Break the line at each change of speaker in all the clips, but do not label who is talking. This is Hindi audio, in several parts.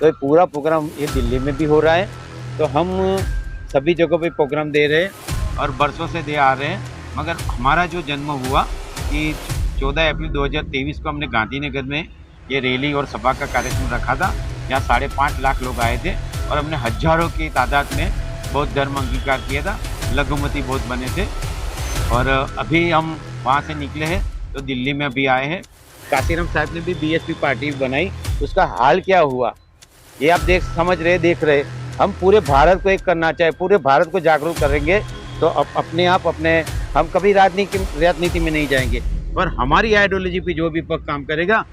तो ये पूरा प्रोग्राम ये दिल्ली में भी हो रहा है। तो हम सभी जगहों पे प्रोग्राम दे रहे हैं और बरसों से दे आ रहे हैं। मगर हमारा जो जन्म हुआ कि 14 अप्रैल 2023 को हमने गांधीनगर में ये रैली और सभा का कार्यक्रम रखा था। यहाँ 5.5 लाख लोग आए थे और हमने हजारों की तादाद में बौद्ध धर्म अंगीकार किया था। लघुमती बौद्ध बने थे और अभी हम वहाँ से निकले हैं तो दिल्ली में अभी आए हैं। काशीराम साहब ने भी बीएसपी पार्टी बनाई, उसका हाल क्या हुआ ये आप समझ रहे देख रहे। हम पूरे भारत को एक करना चाहे, पूरे भारत को जागरूक करेंगे तो अपने आप हम कभी राजनीति में नहीं जाएंगे, पर हमारी आइडियोलॉजी पे जो भी पक्ष काम करेगा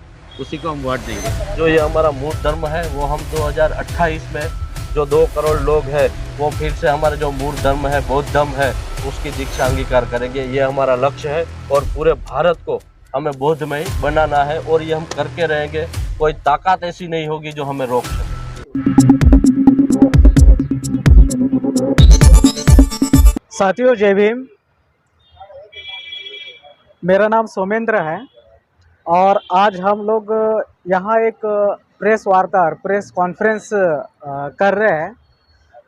उसी को हम वोट देंगे।
जो ये हमारा मूल धर्म है वो हम 2028 में जो 2 करोड़ लोग हैं वो फिर से हमारा जो मूल धर्म है बौद्ध धर्म है उसकी दीक्षा अंगीकार करेंगे। ये हमारा लक्ष्य है और पूरे भारत को हमें बौद्धमय बनाना है और ये हम करके रहेंगे। कोई ताकत ऐसी नहीं होगी जो हमें रोक सके।
साथियों जय भीम। मेरा नाम सोमेंद्र है और आज हम लोग यहाँ एक प्रेस वार्ता प्रेस कॉन्फ्रेंस कर रहे हैं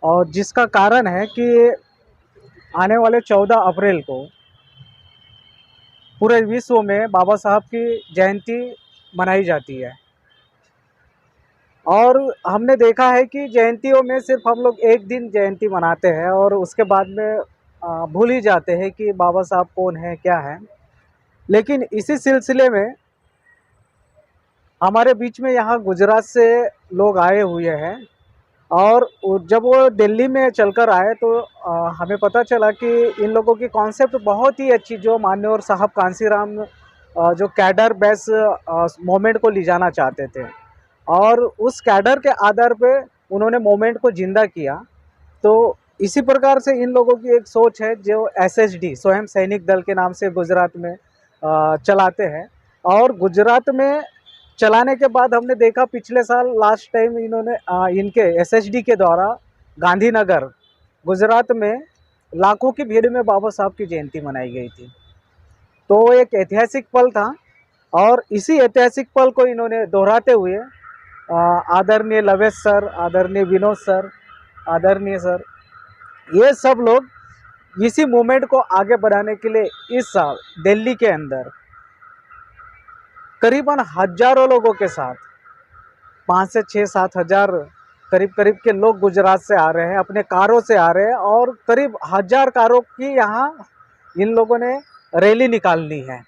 और जिसका कारण है कि आने वाले 14 अप्रैल को पूरे विश्व में बाबा साहब की जयंती मनाई जाती है और हमने देखा है कि जयंतियों में सिर्फ हम लोग एक दिन जयंती मनाते हैं और उसके बाद में भूल ही जाते हैं कि बाबा साहब कौन है क्या है। लेकिन इसी सिलसिले में हमारे बीच में यहाँ गुजरात से लोग आए हुए हैं और जब वो दिल्ली में चलकर आए तो हमें पता चला कि इन लोगों की कॉन्सेप्ट बहुत ही अच्छी, जो मान्यवर साहब कांसीराम जो कैडर बेस मोमेंट को ले जाना चाहते थे और उस कैडर के आधार पे उन्होंने मोमेंट को जिंदा किया। तो इसी प्रकार से इन लोगों की एक सोच है जो एसएसडी स्वयं सैनिक दल के नाम से गुजरात में चलाते हैं और गुजरात में चलाने के बाद हमने देखा पिछले साल लास्ट टाइम इन्होंने इनके एसएसडी के द्वारा गांधीनगर गुजरात में लाखों की भीड़ में बाबा साहब की जयंती मनाई गई थी। तो एक ऐतिहासिक पल था और इसी ऐतिहासिक पल को इन्होंने दोहराते हुए आदरणीय लवेश सर, आदरणीय विनोद सर, आदरणीय सर, ये सब लोग इसी मूवमेंट को आगे बढ़ाने के लिए इस साल दिल्ली के अंदर करीबन हजारों लोगों के साथ 5 से 6-7 हज़ार करीब के लोग गुजरात से आ रहे हैं, अपने कारों से आ रहे हैं और करीब 1000 कारों की यहाँ इन लोगों ने रैली निकालनी है।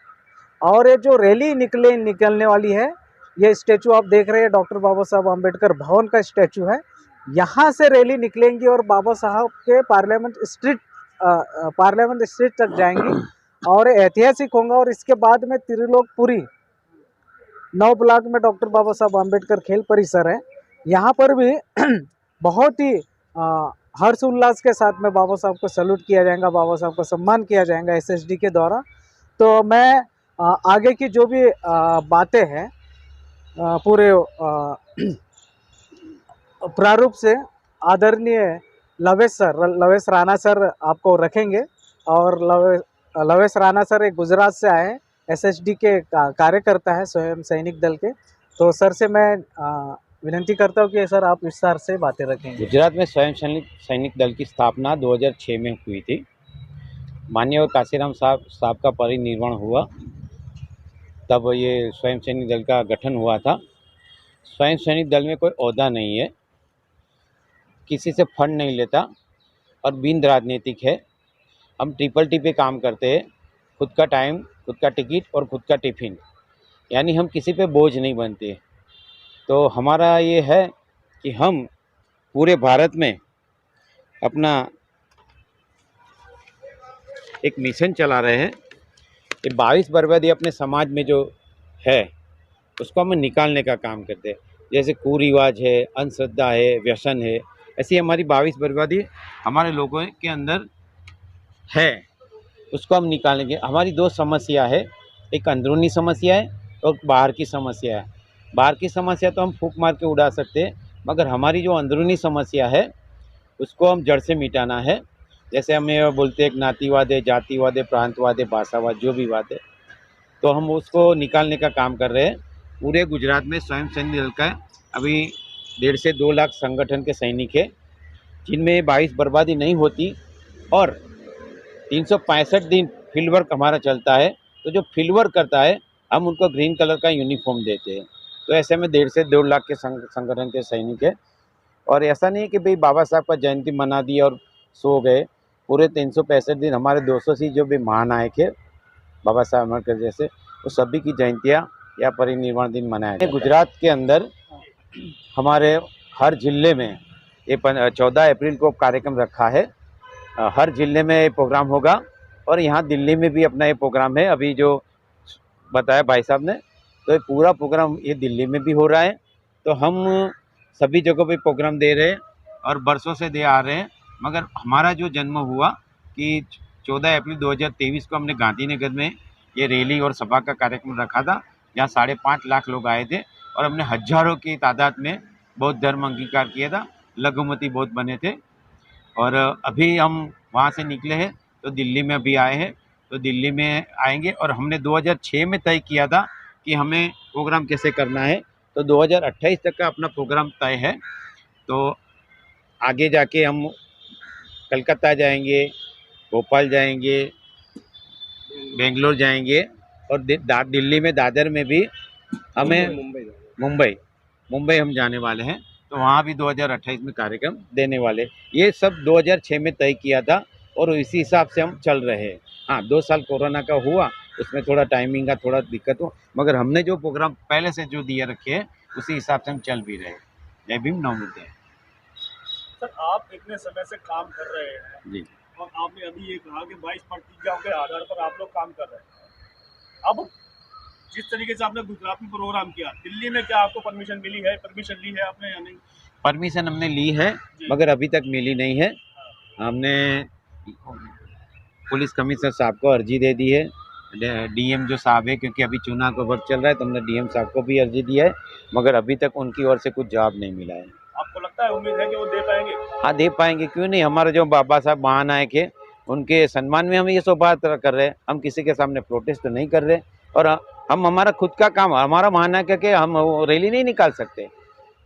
और ये जो रैली निकलने वाली है, ये स्टैचू आप देख रहे हैं डॉक्टर बाबा साहब अम्बेडकर भवन का स्टैचू है। यहाँ से रैली निकलेंगी और बाबा साहब के पार्लियामेंट स्ट्रीट तक जाएंगी और ऐतिहासिक होगा। और इसके बाद में त्रिलोकपुरी 9 ब्लॉक में डॉक्टर बाबा साहब अम्बेडकर खेल परिसर है, यहाँ पर भी बहुत ही हर्ष उल्लास के साथ में बाबा साहब को सैल्यूट किया जाएगा, बाबा साहब का सम्मान किया जाएगा एसएसडी के द्वारा। तो मैं आगे की जो भी बातें हैं पूरे प्रारूप से आदरणीय लवेश राणा सर आपको रखेंगे। और लवेश राणा सर एक गुजरात से आए हैं, एसएसडी के कार्यकर्ता है स्वयं सैनिक दल के। तो सर से मैं विनती करता हूँ कि सर आप विस्तार से बातें रखेंगे।
गुजरात में स्वयं सैनिक दल की स्थापना 2006 में हुई थी। माननीय काशीराम साहब का परिनिर्वाण हुआ तब ये स्वयं सैनिक दल का गठन हुआ था। स्वयं सैनिक दल में कोई ओहदा नहीं है, किसी से फंड नहीं लेता और बिन राजनीतिक है। हम ट्रिपल पे काम करते हैं, खुद का टाइम, खुद का टिकट और खुद का टिफ़िन, यानी हम किसी पे बोझ नहीं बनते। तो हमारा ये है कि हम पूरे भारत में अपना एक मिशन चला रहे हैं। ये 22 बर्बादी अपने समाज में जो है उसको हम निकालने का काम करते हैं। जैसे कुरिवाज है, अंधश्रद्धा है, व्यसन है, ऐसी हमारी 22 बर्बादी हमारे लोगों के अंदर है, उसको हम निकालेंगे। हमारी 2 समस्या है, एक अंदरूनी समस्या है और बाहर की समस्या है। बाहर की समस्या तो हम फूंक मार के उड़ा सकते हैं, मगर हमारी जो अंदरूनी समस्या है उसको हम जड़ से मिटाना है। जैसे हम ये बोलते हैं ज्ञातिवाद है, जातिवाद है, प्रांतवाद है, भाषावाद, जो भी बात है, तो हम उसको निकालने का काम कर रहे हैं। पूरे गुजरात में स्वयं सैनिक दल का अभी 1.5 से 2 लाख संगठन के सैनिक है, जिनमें 22 बर्बादी नहीं होती और 365 दिन फील्ड वर्क हमारा चलता है। तो जो फील्ड वर्क करता है हम उनको ग्रीन कलर का यूनिफॉर्म देते हैं। तो ऐसे में 1.5 से 2 लाख के संगठन के सैनिक है। और ऐसा नहीं है कि भाई बाबा साहब का जयंती मना दी और सो गए। पूरे 365 दिन हमारे 200 से जो भी महानायक है बाबा साहब अम्बेडकर जैसे, वो सभी की जयंतियाँ या परिनिर्वाण दिन मनाया जाता है। गुजरात के अंदर हमारे हर जिले में ये 14 अप्रैल को कार्यक्रम रखा है। हर जिले में ये प्रोग्राम होगा और यहाँ दिल्ली में भी अपना ये प्रोग्राम है। अभी जो बताया भाई साहब ने, तो ये पूरा प्रोग्राम ये दिल्ली में भी हो रहा है। तो हम सभी जगहों पे प्रोग्राम दे रहे हैं और बरसों से दे आ रहे हैं। मगर हमारा जो जन्म हुआ कि 14 अप्रैल 2023 को हमने गांधीनगर में ये रैली और सभा का कार्यक्रम रखा था, जहाँ 5.5 लाख लोग आए थे और हमने हजारों की तादाद में बौद्ध धर्म अंगीकार किया था, लघुमती बौद्ध बने थे। और अभी हम वहाँ से निकले हैं तो दिल्ली में अभी आए हैं, तो दिल्ली में आएंगे। और हमने 2006 में तय किया था कि हमें प्रोग्राम कैसे करना है, तो 2028 तक का अपना प्रोग्राम तय है। तो आगे जाके हम कलकत्ता जाएंगे, भोपाल जाएंगे, बेंगलोर जाएंगे और दिल्ली में दादर में भी हमें मुंबई हम जाने वाले हैं। तो वहाँ भी 2028 में कार्यक्रम देने वाले। ये सब 2006 में तय किया था और इसी हिसाब से हम चल रहे हैं। हाँ, 2 साल कोरोना का हुआ, उसमें थोड़ा टाइमिंग का थोड़ा दिक्कत हो, मगर हमने जो प्रोग्राम पहले से जो दिए रखे हैं उसी हिसाब से हम चल भी रहे। जय भीम, नौ मुद्दे।
सर, आप इतने समय से काम कर रहे हैं
जी,
और आपने अभी ये कहा कि 22 प्रतिज्ञाओं के आधार पर आप लोग काम कर रहे हैं। अब जिस तरीके से आपने गुजरात में प्रोग्राम किया, दिल्ली में क्या आपको परमिशन मिली है? परमिशन ली है आपने या नहीं?
परमिशन हमने ली है मगर अभी तक मिली नहीं है। हमने पुलिस कमिश्नर साहब को अर्जी दे दी है, डीएम जो साहब है, क्योंकि अभी चुनाव का वक्त चल रहा है, तो हमने डीएम साहब को भी अर्जी दी है, मगर अभी तक उनकी ओर से कुछ जवाब नहीं मिला है।
आपको लगता है, उम्मीद है कि वो दे पाएंगे?
हाँ, दे पाएंगे, क्यों नहीं। हमारे जो बाबा साहब महानायक है उनके सम्मान में हम ये शोभा यात्रा कर रहे हैं। हम किसी के सामने प्रोटेस्ट तो नहीं कर रहे और हम हमारा खुद का काम, हमारा महानायक है कि हम रैली नहीं निकाल सकते।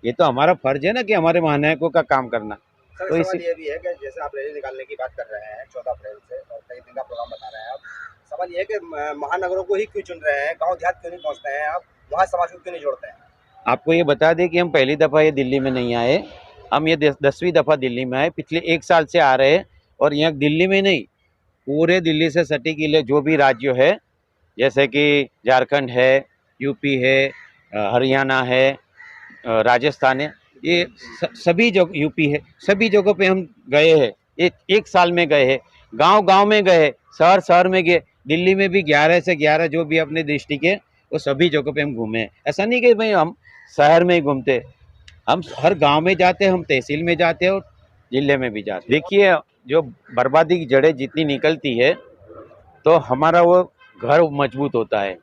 ये तो हमारा फर्ज है ना कि हमारे महानायकों का काम करना।
सर,
तो
सवाल ये भी है कि जैसे आप रैली निकालने की बात कर रहे हैं 14 अप्रैल से और कई दिन का प्रोग्राम बता रहे हैं आप, सवाल ये है कि महानगरों को ही क्यों चुन रहे हैं? गांव देहात क्यों नहीं पहुंचते हैं आप? वहाँ समाज को क्यों नहीं जोड़ते हैं?
आपको ये बता दें कि हम पहली दफ़ा ये दिल्ली में नहीं आए, हम ये 10वीं दफ़ा दिल्ली में आए। पिछले 1 साल से आ रहे हैं और यहाँ दिल्ली में नहीं, पूरे दिल्ली से सटी के लिए जो भी राज्य है, जैसे कि झारखंड है, यूपी है, हरियाणा है, राजस्थान है, ये सभी जगह, यूपी है, सभी जगहों पे हम गए हैं। एक साल में गए हैं, गांव में गए, शहर में गए। दिल्ली में भी 11 से 11 जो भी अपने डिस्ट्रिक्ट है वो सभी जगहों पे हम घूमे हैं। ऐसा नहीं कि भाई हम शहर में ही घूमते, हम हर गांव में जाते हैं, हम तहसील में जाते हैं और जिले में भी जाते हैं। देखिए, जो बर्बादी की जड़ें जितनी निकलती है तो हमारा वो घर मजबूत होता है।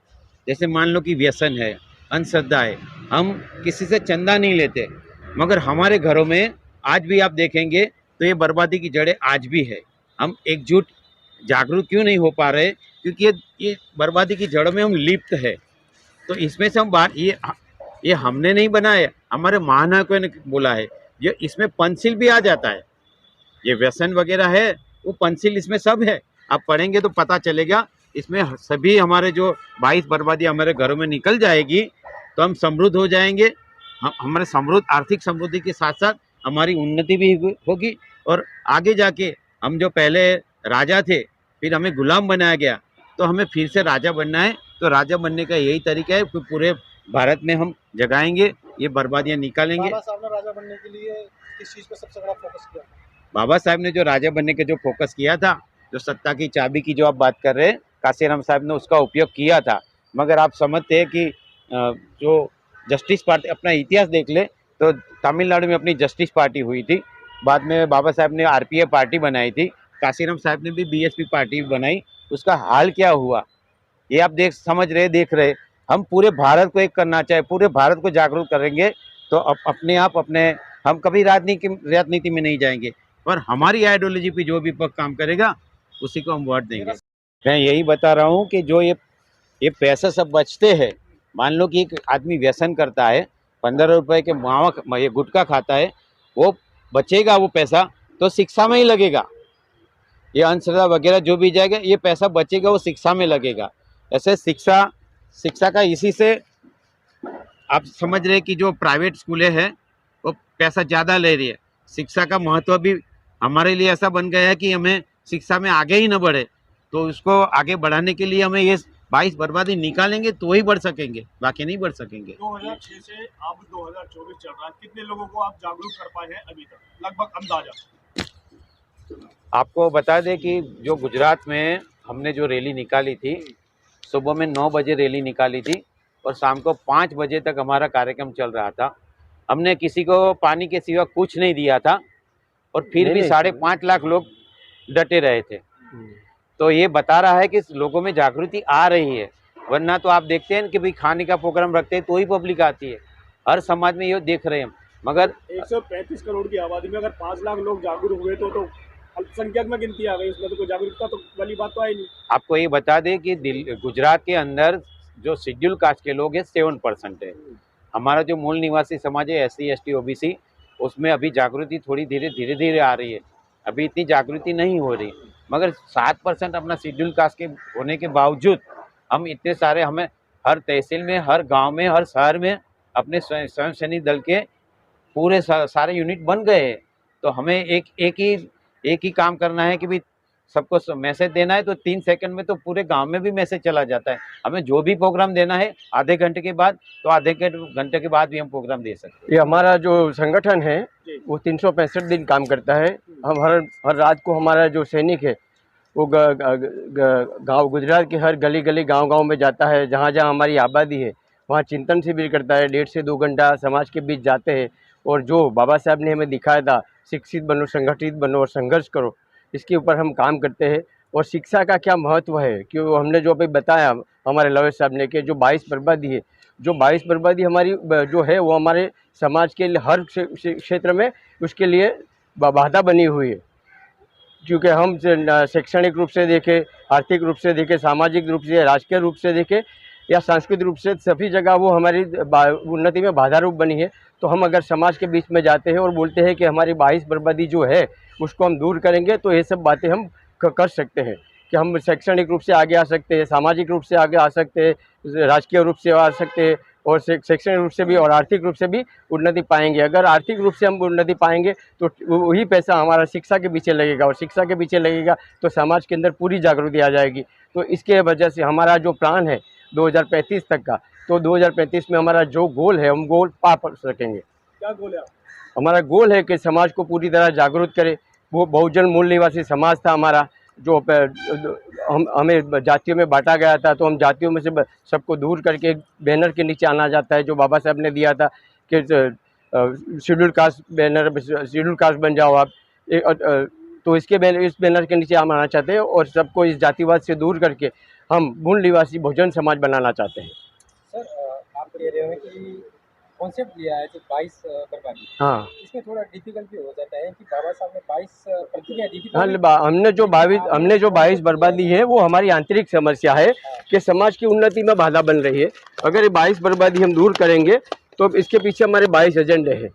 जैसे मान लो कि व्यसन है, अंधश्रद्धा है, हम किसी से चंदा नहीं लेते, मगर हमारे घरों में आज भी आप देखेंगे तो ये बर्बादी की जड़ें आज भी है। हम एकजुट जागरूक क्यों नहीं हो पा रहे? क्योंकि ये बर्बादी की जड़ों में हम लिप्त है। तो इसमें से हम बाहर, ये हमने नहीं बनाया, हमारे महानायकों ने बोला है। ये इसमें पंचशील भी आ जाता है, ये व्यसन वगैरह है, वो पंचशील इसमें सब है। आप पढ़ेंगे तो पता चलेगा, इसमें सभी हमारे जो 22 बर्बादी हमारे घरों में निकल जाएगी तो हम समृद्ध हो जाएंगे। हमारे समृद्ध, आर्थिक समृद्धि के साथ साथ हमारी उन्नति भी होगी और आगे जाके हम जो पहले राजा थे फिर हमें गुलाम बनाया गया, तो हमें फिर से राजा बनना है। तो राजा बनने का यही तरीका है कि पूरे भारत में हम जगाएंगे, ये बर्बादियाँ निकालेंगे।
बाबा साहब ने राजा बनने के लिए किस चीज़ पे सबसे बड़ा फोकस किया?
बाबा साहब ने जो राजा बनने के जो फोकस किया था, जो सत्ता की चाबी की जो आप बात कर रहे हैं, काशीराम साहब ने उसका उपयोग किया था। मगर आप समझते हैं कि जो जस्टिस पार्टी, अपना इतिहास देख ले तो तमिलनाडु में अपनी जस्टिस पार्टी हुई थी, बाद में बाबा साहब ने आरपीए पार्टी बनाई थी, काशीराम साहब ने भी बीएसपी पार्टी बनाई। उसका हाल क्या हुआ ये आप देख रहे। हम पूरे भारत को एक करना चाहे, पूरे भारत को जागरूक करेंगे तो अपने आप हम कभी राजनीति में नहीं जाएंगे, पर हमारी आइडियोलॉजी पे जो भी पक्ष काम करेगा उसी को हम वोट देंगे। मैं यही बता रहा हूँ कि जो ये पैसे सब बचते हैं, मान लो कि एक आदमी व्यसन करता है ₹15 के मावा ये गुटखा खाता है, वो बचेगा वो पैसा तो शिक्षा में ही लगेगा। ये अंधश्रद्धा वगैरह जो भी जाएगा, ये पैसा बचेगा वो शिक्षा में लगेगा। ऐसे शिक्षा का इसी से आप समझ रहे कि जो प्राइवेट स्कूलें हैं वो पैसा ज़्यादा ले रही है। शिक्षा का महत्व भी हमारे लिए ऐसा बन गया है कि हमें शिक्षा में आगे ही न बढ़े, तो उसको आगे बढ़ाने के लिए हमें ये 22 बर्बादी निकालेंगे तो ही बढ़ सकेंगे, बाकी नहीं बढ़ सकेंगे।
2006 से अब 2024 चल रहा है, कितने लोगों को आप जागरूक कर पाए हैं अभी तक, लगभग अंदाजा?
आपको बता दें कि जो गुजरात में हमने जो रैली निकाली थी, सुबह में 9 बजे रैली निकाली थी और शाम को 5 बजे तक हमारा कार्यक्रम चल रहा था। हमने किसी को पानी के सिवा कुछ नहीं दिया था और फिर भी 5.5 लाख लोग डटे रहे थे। तो ये बता रहा है कि लोगों में जागृति आ रही है, वरना तो आप देखते हैं कि भाई खाने का प्रोग्राम रखते हैं तो ही पब्लिक आती है। हर समाज में ये देख रहे हैं हम, मगर
135 करोड़ की आबादी में अगर 5 लाख लोग जागरूक हुए तो अल्पसंख्यक में गिनती आ गई, इसमें तो कोई जागरूकता तो वाली बात तो आई नहीं।
आपको ये बता दें कि गुजरात के अंदर जो शेड्यूल कास्ट के लोग हैं 7% है। हमारा जो मूल निवासी समाज है SC ST OBC, उसमें अभी जागृति थोड़ी धीरे धीरे आ रही है। अभी इतनी जागृति नहीं हो रही, मगर 7% अपना शेड्यूल कास्ट के होने के बावजूद हम इतने सारे, हमें हर तहसील में, हर गांव में, हर शहर में अपने स्वयं सैनिक दल के पूरे सारे यूनिट बन गए हैं। तो हमें एक ही काम करना है कि भाई सबको मैसेज देना है, तो 3 सेकंड में तो पूरे गांव में भी मैसेज चला जाता है। हमें जो भी प्रोग्राम देना है आधे घंटे के बाद, तो आधे घंटे के बाद भी हम प्रोग्राम दे सकते हैं।
ये हमारा जो संगठन है वो 365 दिन काम करता है। हम हर रात को हमारा जो सैनिक है वो गांव, गुजरात के हर गली गली गांव में जाता है। जहां जहां हमारी आबादी है वहां चिंतन शिविर करता है। 1.5 से 2 घंटा समाज के बीच जाते हैं और जो बाबा साहब ने हमें दिखाया था, शिक्षित बनो, संगठित बनो और संघर्ष करो, इसके ऊपर हम काम करते हैं। और शिक्षा का क्या महत्व है कि हमने जो अभी बताया हमारे लवेश साहब ने कि जो 22 बर्बादी है, जो 22 बर्बादी हमारी जो है वो हमारे समाज के लिए हर क्षेत्र में उसके लिए बाधा बनी हुई है। क्योंकि हम शैक्षणिक रूप से देखें, आर्थिक रूप से देखें, सामाजिक रूप से, राजकीय रूप से देखें या सांस्कृतिक रूप से, सभी जगह वो हमारी उन्नति में बाधा रूप बनी है। तो हम अगर समाज के बीच में जाते हैं और बोलते हैं कि हमारी 22 बर्बादी जो है उसको हम दूर करेंगे, तो ये सब बातें हम कर सकते हैं कि हम शैक्षणिक रूप से आगे आ सकते हैं, सामाजिक रूप से आगे आ सकते हैं, राजकीय रूप से आ सकते हैं और शैक्षणिक रूप से भी और आर्थिक रूप से भी उन्नति पाएंगे। अगर आर्थिक रूप से हम उन्नति पाएंगे तो वही पैसा हमारा शिक्षा के पीछे लगेगा और शिक्षा के पीछे लगेगा तो समाज के अंदर पूरी जागृति आ जाएगी। तो इसके वजह से हमारा जो प्लान है 2035 तक का, तो 2035 में हमारा जो गोल है हम गोल पा सकेंगे।
क्या गोल है?
हमारा गोल है कि समाज को पूरी तरह जागरूक करे। वो बहुजन मूल निवासी समाज था हमारा, जो हमें जातियों में बांटा गया था, तो हम जातियों में से सबको दूर करके बैनर के नीचे आना जाता है जो बाबा साहब ने दिया था कि schedule caste banner, schedule caste बन जाओ आप। तो इस बैनर के नीचे हम आना चाहते हैं और सबको इस जातिवाद से दूर करके हम मूल निवासी बहुजन समाज बनाना चाहते हैं।
सर, आप कह रहे हो कि कॉन्सेप्ट लिया है जो 22 बर्बादी,
हाँ,
इसमें थोड़ा डिफिकल्ट भी हो जाता है कि बाबा साहब ने 22 प्रतिक्रिया दी थी।
हाँ, हमने जो 22 बर्बादी है वो हमारी आंतरिक समस्या है कि समाज की उन्नति में बाधा बन रही है। अगर ये 22 बर्बादी हम दूर करेंगे तो इसके पीछे हमारे 22 एजेंडे हैं।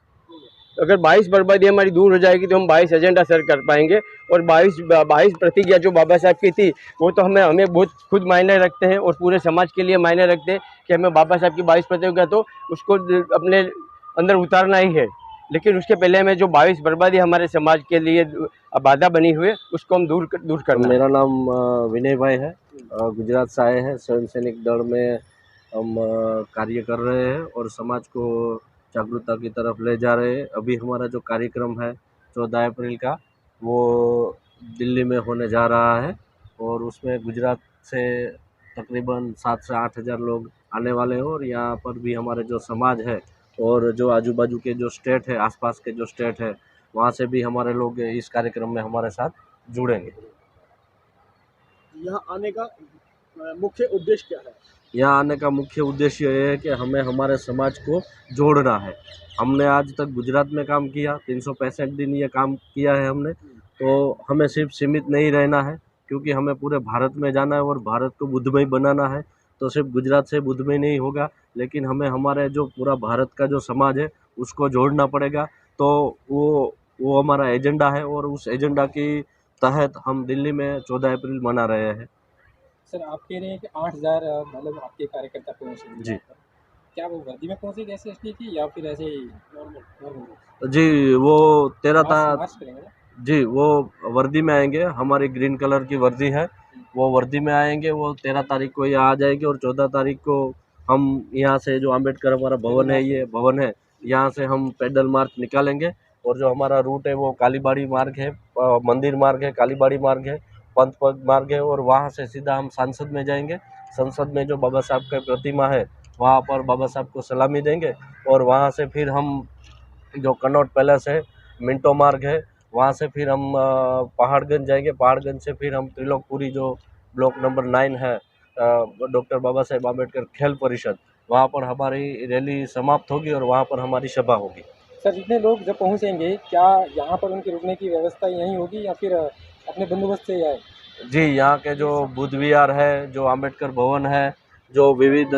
अगर 22 बर्बादी हमारी दूर हो जाएगी तो हम 22 एजेंडा सर कर पाएंगे। और 22 प्रतिज्ञा जो बाबा साहब की थी वो तो हमें बहुत खुद मायने रखते हैं और पूरे समाज के लिए मायने रखते हैं कि हमें बाबा साहब की 22 प्रतिज्ञा तो उसको अपने अंदर उतारना ही है। लेकिन उसके पहले हमें जो 22 बर्बादी हमारे समाज के लिए बाधा बनी हुई है उसको हम दूर करना।
मेरा नाम विनय भाई है, गुजरात से आए हैं। स्वयं सैनिक दल में हम कार्य कर रहे हैं और समाज को जागरूकता की तरफ ले जा रहे हैं। अभी हमारा जो कार्यक्रम है 14 अप्रैल का वो दिल्ली में होने जा रहा है और उसमें गुजरात से तकरीबन 7 से 8 हज़ार लोग आने वाले हैं। और यहाँ पर भी हमारे जो समाज है और जो आजू बाजू के जो स्टेट है, आसपास के जो स्टेट है, वहाँ से भी हमारे लोग इस कार्यक्रम में हमारे साथ जुड़ेंगे।
यहाँ आने का मुख्य उद्देश्य क्या है?
यहाँ आने का मुख्य उद्देश्य ये है कि हमें हमारे समाज को जोड़ना है। हमने आज तक गुजरात में काम किया, 365 दिन ये काम किया है हमने, तो हमें सिर्फ सीमित नहीं रहना है क्योंकि हमें पूरे भारत में जाना है और भारत को बुद्धमय बनाना है। तो सिर्फ गुजरात से बुद्ध में नहीं होगा, लेकिन हमें हमारे जो पूरा भारत का जो समाज है उसको जोड़ना पड़ेगा। तो वो हमारा एजेंडा है और उस एजेंडा के तहत हम दिल्ली में 14 अप्रैल मना रहे हैं।
सर आप कह रहे हैं कि 8,000 मतलब आपके कार्यकर्ता पहुँचे
जी।
क्या वो वर्दी में पहुँचे ऐसे एसटी की या फिर ऐसे ही नॉर्मल
जी वो 13
मार्च करेंगे ना?
जी वो वर्दी में आएंगे, हमारी ग्रीन कलर की वर्दी है, वो वर्दी में आएंगे। वो 13 तारीख को यहाँ आ जाएंगे और 14 तारीख को हम यहाँ से जो अम्बेडकर हमारा भवन है, ये भवन है, यहाँ से हम पैदल मार्च निकालेंगे। और जो हमारा रूट है वो कालीबाड़ी मार्ग है, मंदिर मार्ग है, कालीबाड़ी मार्ग है, पंथ पथ मार्ग है, और वहाँ से सीधा हम संसद में जाएंगे। संसद में जो बाबा साहब का प्रतिमा है वहाँ पर बाबा साहब को सलामी देंगे, और वहाँ से फिर हम जो कनॉट पैलेस है, मिंटो मार्ग है, वहाँ से फिर हम पहाड़गंज जाएंगे। पहाड़गंज से फिर हम त्रिलोकपुरी जो ब्लॉक नंबर 9 है, डॉक्टर बाबा साहेब आम्बेडकर खेल परिषद, वहाँ पर हमारी रैली समाप्त होगी और वहाँ पर हमारी सभा होगी।
सर जितने लोग जब पहुँचेंगे क्या यहाँ पर उनके रुकने की व्यवस्था यहीं होगी या फिर अपने बंदोबस्त से आए?
जी, यहाँ के जो बुद्ध विहार है, जो आम्बेडकर भवन है, जो विविध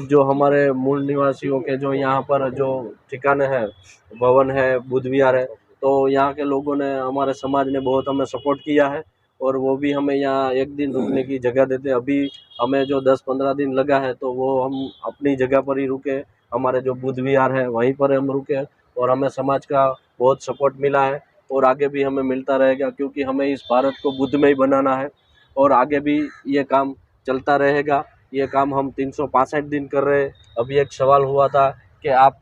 जो हमारे मूल निवासियों के जो यहाँ पर जो ठिकाने हैं, भवन है, बुद्ध विहार है, तो यहाँ के लोगों ने, हमारे समाज ने बहुत हमें सपोर्ट किया है और वो भी हमें यहाँ एक दिन रुकने की जगह देते हैं। अभी हमें जो 10-15 दिन लगा है तो वो हम अपनी जगह पर ही रुके, हमारे जो बुद्ध विहार है वहीं पर हम रुके, और हमें समाज का बहुत सपोर्ट मिला है और आगे भी हमें मिलता रहेगा, क्योंकि हमें इस भारत को बुद्ध में ही बनाना है और आगे भी ये काम चलता रहेगा। ये काम हम 365 दिन कर रहे हैं। अभी एक सवाल हुआ था कि आप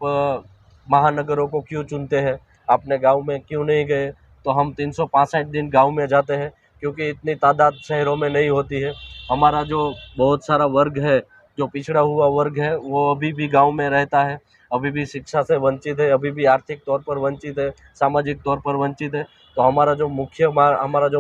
महानगरों को क्यों चुनते हैं, आपने गांव में क्यों नहीं गए? तो हम 365 दिन गांव में जाते हैं, क्योंकि इतनी तादाद शहरों में नहीं होती है। हमारा जो बहुत सारा वर्ग है, जो पिछड़ा हुआ वर्ग है, वो अभी भी गांव में रहता है, अभी भी शिक्षा से वंचित है, अभी भी आर्थिक तौर पर वंचित है, सामाजिक तौर पर वंचित है। तो हमारा जो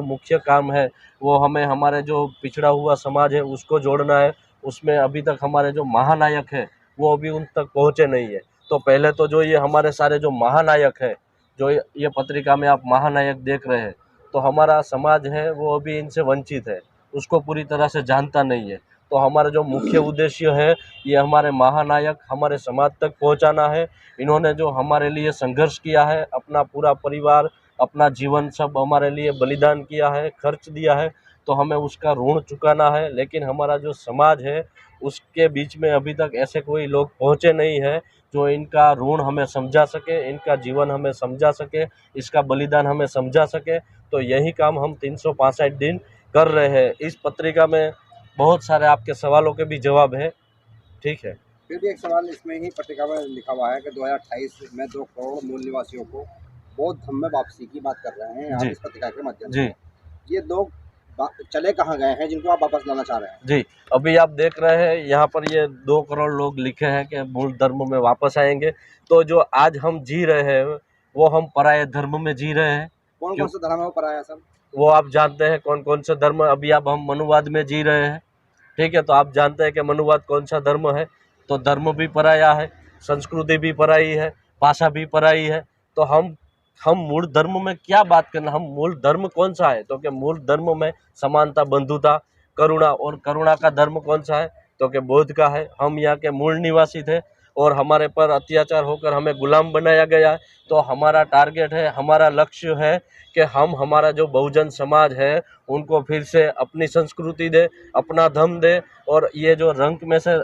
मुख्य काम है वो हमें हमारे जो पिछड़ा हुआ समाज है उसको जोड़ना है। उसमें अभी तक हमारे जो महानायक है वो अभी उन तक पहुँचे नहीं है। तो पहले तो जो ये हमारे सारे जो महानायक है, जो ये पत्रिका में आप महानायक देख रहे हैं, तो हमारा समाज है वो अभी इनसे वंचित है, उसको पूरी तरह से जानता नहीं है। तो हमारा जो मुख्य उद्देश्य है ये हमारे महानायक हमारे समाज तक पहुंचाना है। इन्होंने जो हमारे लिए संघर्ष किया है, अपना पूरा परिवार, अपना जीवन सब हमारे लिए बलिदान किया है, खर्च दिया है, तो हमें उसका ऋण चुकाना है। लेकिन हमारा जो समाज है उसके बीच में अभी तक ऐसे कोई लोग पहुँचे नहीं हैं जो इनका ऋण हमें समझा सके, इनका जीवन हमें समझा सके, इसका बलिदान हमें समझा सके। तो यही काम हम 365 दिन कर रहे हैं। इस पत्रिका में बहुत सारे आपके सवालों के भी जवाब है, ठीक है।
फिर भी एक सवाल इसमें ही पत्रिका में लिखा हुआ है कि 2028 में 2 करोड़ मूल निवासियों को बौद्ध धर्म में वापसी की बात कर रहे हैं आप
जी।
इस पत्रिका के माध्यम
जी
से। ये लोग चले कहाँ गए हैं जिनको आप वापस लाना चाह रहे हैं?
जी, अभी आप देख रहे हैं यहाँ पर ये 2 करोड़ लोग लिखे हैं कि मूल धर्म में वापस आएंगे। तो जो आज हम जी रहे हैं वो हम पराये धर्म में जी रहे हैं।
कौन कौन सा धर्म है वो पराया सर?
वो आप जानते हैं कौन कौन से धर्म। अभी अब हम मनुवाद में जी रहे हैं, ठीक है, तो आप जानते हैं कि मनुवाद कौन सा धर्म है। तो धर्म भी पराया है, संस्कृति भी पराई है, भाषा भी पराई है। तो हम मूल धर्म में क्या बात करना, हम मूल धर्म कौन सा है? तो कि मूल धर्म में समानता, बंधुता, करुणा, और करुणा का धर्म कौन सा है? तो कि बौद्ध का है। हम यहाँ के मूल निवासी थे और हमारे पर अत्याचार होकर हमें गुलाम बनाया गया है। तो हमारा टारगेट है, हमारा लक्ष्य है कि हम हमारा जो बहुजन समाज है उनको फिर से अपनी संस्कृति दे, अपना धर्म दे, और ये जो रंक में से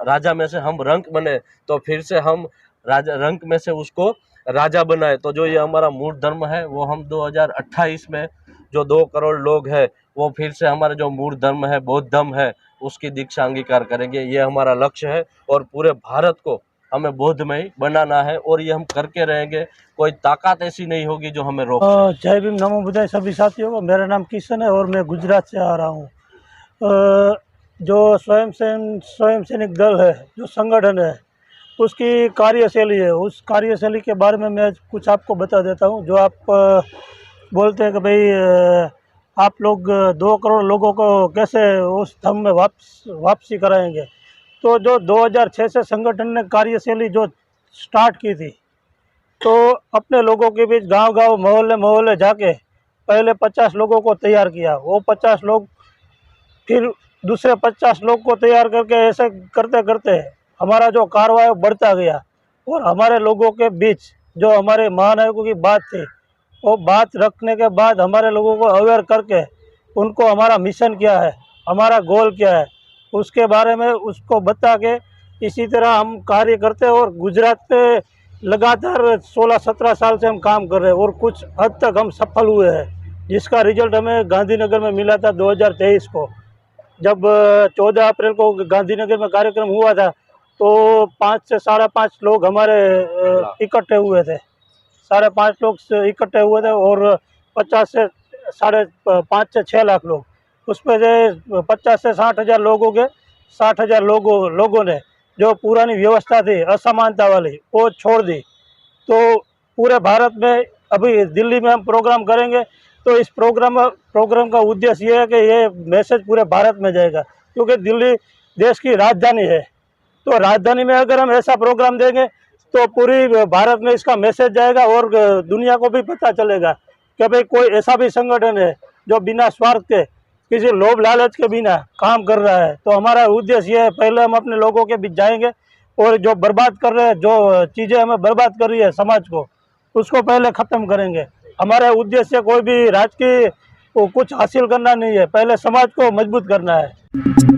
राजा में से हम रंक बने, तो फिर से हम राजा रंक में से उसको राजा बनाए। तो जो ये हमारा मूल धर्म है वो हम 2028 में जो 2 करोड़ लोग हैं वो फिर से हमारा जो मूल धर्म है, बौद्ध धर्म है, उसकी दीक्षा अंगीकार करेंगे। ये हमारा लक्ष्य है और पूरे भारत को हमें बौद्धमय बनाना है और ये हम करके रहेंगे। कोई ताकत ऐसी नहीं होगी जो हमें रोक सके।
जय भीम, नमो बुद्धाय सभी साथियों को। मेरा नाम किशन है और मैं गुजरात से आ रहा हूँ। जो स्वयं सैनिक दल है, जो संगठन है, उसकी कार्यशैली है, उस कार्यशैली के बारे में मैं कुछ आपको बता देता हूँ। जो आप बोलते हैं कि भाई आप लोग 2 करोड़ लोगों को कैसे उस धर्म में वापसी कराएंगे, तो जो 2006 से संगठन ने कार्यशैली जो स्टार्ट की थी, तो अपने लोगों के बीच गांव-गांव, मोहल्ले-मोहल्ले जाके पहले 50 लोगों को तैयार किया। वो 50 लोग फिर दूसरे 50 लोग को तैयार करके ऐसे करते करते हमारा जो कारवा है बढ़ता गया। और हमारे लोगों के बीच जो हमारे महानायकों की बात थी, वो बात रखने के बाद हमारे लोगों को अवेयर करके उनको हमारा मिशन क्या है, हमारा गोल क्या है, उसके बारे में उसको बता के इसी तरह हम कार्य करते हैं। और गुजरात पे लगातार 16-17 साल से हम काम कर रहे हैं और कुछ हद तक हम सफल हुए हैं, जिसका रिजल्ट हमें गांधीनगर में मिला था 2023 को। जब 14 अप्रैल को गांधीनगर में कार्यक्रम हुआ था तो 5 से 5.5 लोग हमारे इकट्ठे हुए थे, 5.5 लोग इकट्ठे हुए थे और 50 से 5.5 से 6 लाख लोग, उसमें से 50 से 60 हज़ार लोगों के 60 हज़ार लोगों ने जो पुरानी व्यवस्था थी असमानता वाली वो छोड़ दी। तो पूरे भारत में अभी दिल्ली में हम प्रोग्राम करेंगे तो इस प्रोग्राम का उद्देश्य ये है कि ये मैसेज पूरे भारत में जाएगा, क्योंकि दिल्ली देश की राजधानी है। तो राजधानी में अगर हम ऐसा प्रोग्राम देंगे तो पूरी भारत में इसका मैसेज जाएगा और दुनिया को भी पता चलेगा कि भाई कोई ऐसा भी संगठन है जो बिना स्वार्थ के, किसी लोभ लालच के बिना काम कर रहा है। तो हमारा उद्देश्य ये है, पहले हम अपने लोगों के बीच जाएंगे और जो बर्बाद कर रहे हैं, जो चीज़ें हमें बर्बाद कर रही है समाज को, उसको पहले ख़त्म करेंगे। हमारा उद्देश्य कोई भी राजकीय कुछ हासिल करना नहीं है, पहले समाज को मजबूत करना है।